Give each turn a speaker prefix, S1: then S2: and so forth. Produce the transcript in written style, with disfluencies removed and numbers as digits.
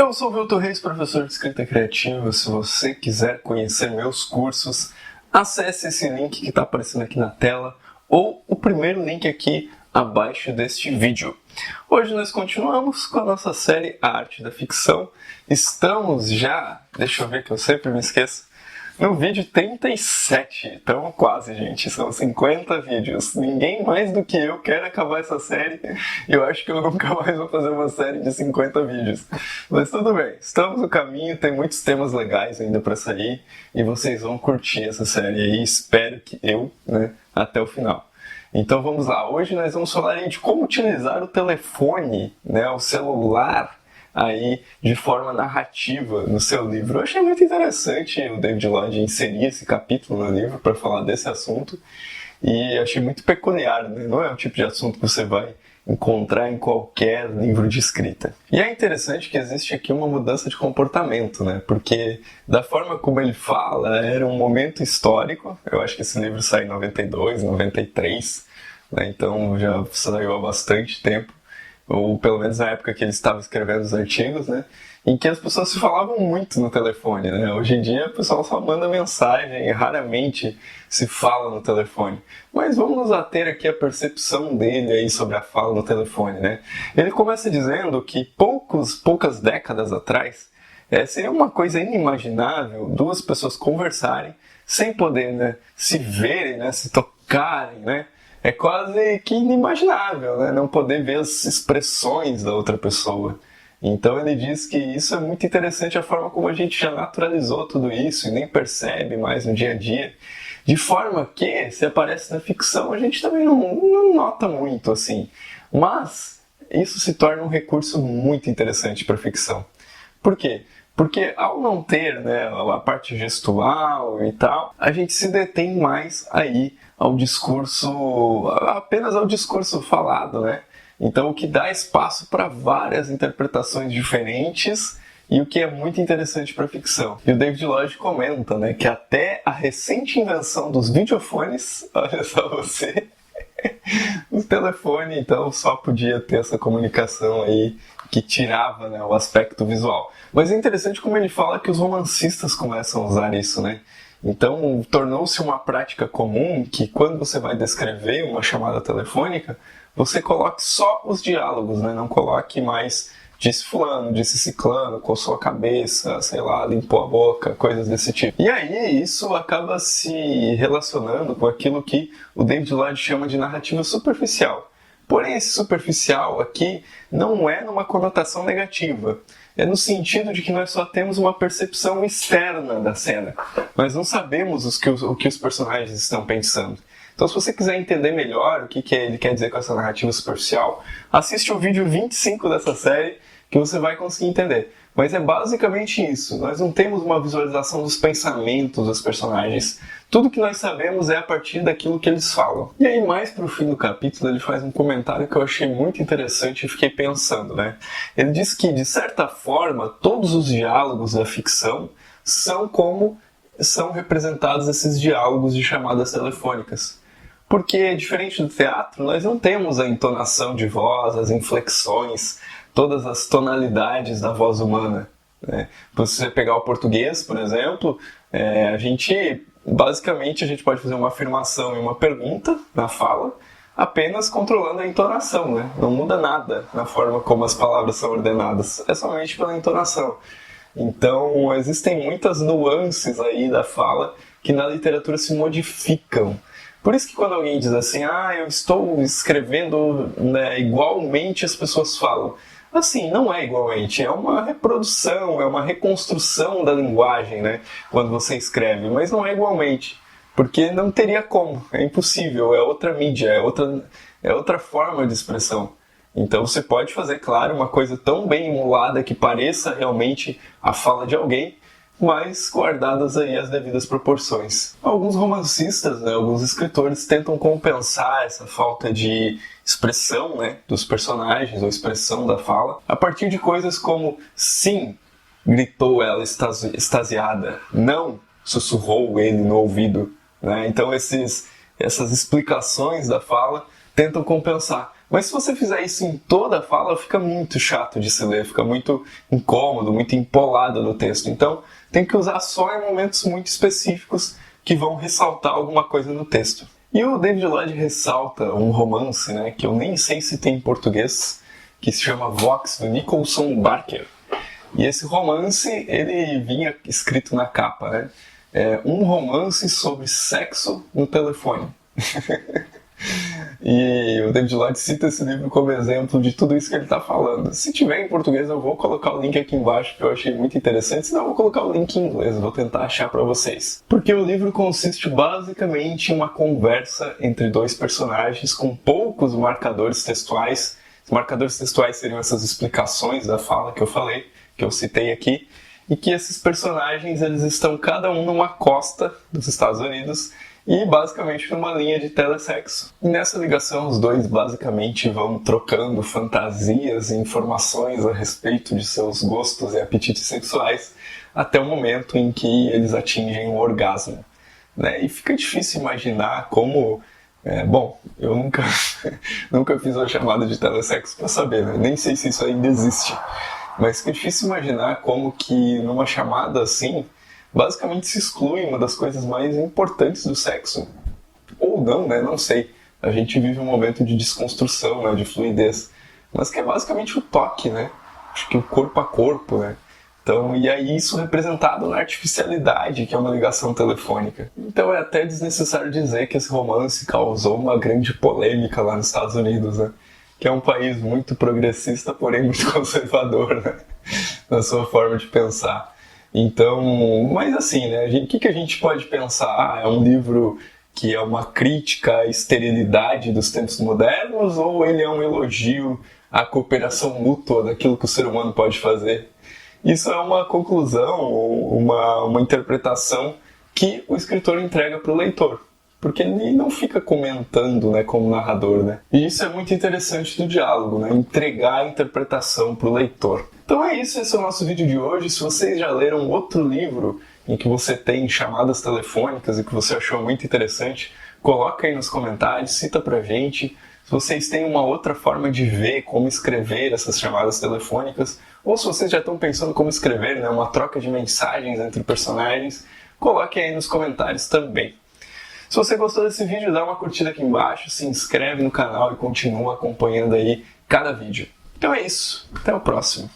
S1: Eu sou o Vilton Reis, professor de escrita criativa. Se você quiser conhecer meus cursos, acesse esse link que está aparecendo aqui na tela ou o primeiro link aqui abaixo deste vídeo. Hoje nós continuamos com a nossa série A Arte da Ficção. Estamos já, deixa eu ver que eu sempre me esqueço, no vídeo 37, então quase, gente, são 50 vídeos. Ninguém mais do que eu quer acabar essa série, e eu acho que eu nunca mais vou fazer uma série de 50 vídeos. Mas tudo bem, estamos no caminho, tem muitos temas legais ainda para sair, e vocês vão curtir essa série aí, espero que eu, até o final. Então vamos lá, hoje nós vamos falar de como utilizar o telefone, o celular, aí de forma narrativa no seu livro. Eu achei muito interessante o David Lloyd inserir esse capítulo no livro para falar desse assunto e achei muito peculiar, não é um tipo de assunto que você vai encontrar em qualquer livro de escrita. E é interessante que existe aqui uma mudança de comportamento, porque da forma como ele fala, era um momento histórico. Eu acho que esse livro saiu em 92, 93, então já saiu há bastante tempo, ou pelo menos na época que ele estava escrevendo os artigos, em que as pessoas se falavam muito no telefone, Hoje em dia o pessoal só manda mensagem e raramente se fala no telefone. Mas vamos nos ater aqui à percepção dele aí sobre a fala no telefone, Ele começa dizendo que poucas décadas atrás, seria uma coisa inimaginável duas pessoas conversarem sem poder, se verem, se tocarem, É quase que inimaginável, não poder ver as expressões da outra pessoa. Então ele diz que isso é muito interessante, a forma como a gente já naturalizou tudo isso e nem percebe mais no dia a dia. De forma que, se aparece na ficção, a gente também não nota muito, assim. Mas isso se torna um recurso muito interessante para a ficção. Por quê? Porque ao não ter a parte gestual e tal, a gente se detém mais aí apenas ao discurso falado, Então o que dá espaço para várias interpretações diferentes e o que é muito interessante para a ficção. E o David Lloyd comenta, que até a recente invenção dos videofones, olha só você, o telefone então só podia ter essa comunicação aí que tirava o aspecto visual. Mas é interessante como ele fala que os romancistas começam a usar isso, Então tornou-se uma prática comum que quando você vai descrever uma chamada telefônica, você coloque só os diálogos, Não coloque mais disse fulano, disse ciclano, coçou a cabeça, sei lá, limpou a boca, coisas desse tipo. E aí isso acaba se relacionando com aquilo que o David Lloyd chama de narrativa superficial. Porém, esse superficial aqui não é numa conotação negativa. É no sentido de que nós só temos uma percepção externa da cena. Nós não sabemos o que os personagens estão pensando. Então, se você quiser entender melhor o que ele quer dizer com essa narrativa superficial, assiste o vídeo 25 dessa série que você vai conseguir entender. Mas é basicamente isso. Nós não temos uma visualização dos pensamentos dos personagens. Tudo que nós sabemos é a partir daquilo que eles falam. E aí, mais pro fim do capítulo, ele faz um comentário que eu achei muito interessante e fiquei pensando, Ele diz que, de certa forma, todos os diálogos da ficção são como são representados esses diálogos de chamadas telefônicas. Porque, diferente do teatro, nós não temos a entonação de voz, as inflexões, todas as tonalidades da voz humana. Se você pegar o português, por exemplo, basicamente a gente pode fazer uma afirmação e uma pergunta na fala, apenas controlando a entonação, Não muda nada na forma como as palavras são ordenadas, é somente pela entonação. Então, existem muitas nuances aí da fala que na literatura se modificam. Por isso que quando alguém diz assim, eu estou escrevendo igualmente as pessoas falam. Assim, não é igualmente, é uma reprodução, é uma reconstrução da linguagem, quando você escreve, mas não é igualmente, porque não teria como, é impossível, é outra mídia, é outra forma de expressão. Então você pode fazer, claro, uma coisa tão bem emulada que pareça realmente a fala de alguém, mas guardadas aí as devidas proporções. Alguns romancistas, alguns escritores tentam compensar essa falta de expressão dos personagens, ou expressão da fala, a partir de coisas como sim, gritou ela extasiada, não, sussurrou ele no ouvido. Então essas explicações da fala tentam compensar. Mas se você fizer isso em toda a fala, fica muito chato de se ler, fica muito incômodo, muito empolado no texto. Então, tem que usar só em momentos muito específicos que vão ressaltar alguma coisa no texto. E o David Lloyd ressalta um romance, né, que eu nem sei se tem em português, que se chama Vox, do Nicholson Barker. E esse romance, ele vinha escrito na capa, né? Um romance sobre sexo no telefone. E o David Lloyd cita esse livro como exemplo de tudo isso que ele está falando. Se tiver em português, eu vou colocar o link aqui embaixo, que eu achei muito interessante. Senão eu vou colocar o link em inglês, vou tentar achar para vocês. Porque o livro consiste basicamente em uma conversa entre dois personagens com poucos marcadores textuais. Os marcadores textuais seriam essas explicações da fala que eu falei, que eu citei aqui, e que esses personagens eles estão cada um numa costa dos Estados Unidos e basicamente numa linha de telesexo. E nessa ligação os dois basicamente vão trocando fantasias e informações a respeito de seus gostos e apetites sexuais até o momento em que eles atingem o orgasmo, né? E fica difícil imaginar como... bom, eu nunca fiz uma chamada de telesexo para saber, né? Nem sei se isso ainda existe. Mas fica difícil imaginar como que numa chamada assim, basicamente se exclui uma das coisas mais importantes do sexo. Ou não, né? Não sei. A gente vive um momento de desconstrução, né? De fluidez. Mas que é basicamente o toque, né? Acho que o corpo a corpo, né? Então, e aí isso representado na artificialidade, que é uma ligação telefônica. Então é até desnecessário dizer que esse romance causou uma grande polêmica lá nos Estados Unidos, né? Que é um país muito progressista, porém muito conservador, né? Na sua forma de pensar. Então, mas assim, né? O que a gente pode pensar? É um livro que é uma crítica à esterilidade dos tempos modernos, ou ele é um elogio à cooperação mútua daquilo que o ser humano pode fazer? Isso é uma conclusão, uma interpretação que o escritor entrega para o leitor. Porque ele não fica comentando, né, como narrador, né? E isso é muito interessante do diálogo, né? Entregar a interpretação para o leitor. Então é isso, esse é o nosso vídeo de hoje. Se vocês já leram outro livro em que você tem chamadas telefônicas e que você achou muito interessante, coloca aí nos comentários, cita pra gente. Se vocês têm uma outra forma de ver como escrever essas chamadas telefônicas, ou se vocês já estão pensando como escrever, né, uma troca de mensagens entre personagens, coloque aí nos comentários também. Se você gostou desse vídeo, dá uma curtida aqui embaixo, se inscreve no canal e continua acompanhando aí cada vídeo. Então é isso, até o próximo.